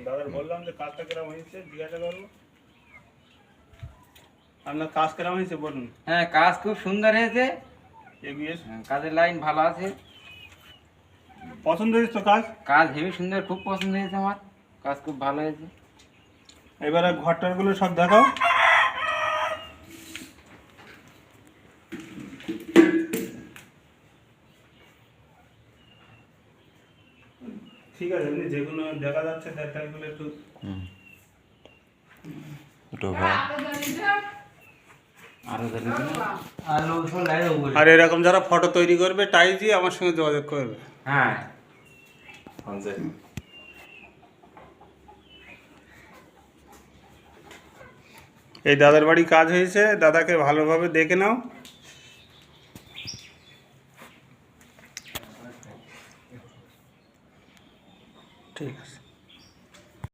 দাদা বললাম যে কাজটা কেমন হয়েছে জিজ্ঞাসা করবো। আপনার কাজ কেমন হয়েছে বলুন। হ্যাঁ, কাজ খুব সুন্দর হয়েছে, এগিয়ে কাজের লাইন ভালো আছে। পছন্দ হয়েছে তো কাজ? কাজ হেবি সুন্দর, খুব পছন্দ হয়েছে আমার, কাজ খুব ভালো হয়েছে। এবারে ঘরটারগুলো সব দেখাও। ঠিক আছে, এমনি যেগুলো দেখা যাচ্ছে সেগুলো একটু আর এরকম যারা ফটো তৈরি করবে টাইজি আমার সঙ্গে যোগাযোগ করবে। হ্যাঁ, এই দাদার বাড়ি কাজ হয়েছে, দাদাকে ভালোভাবে দেখে নাও।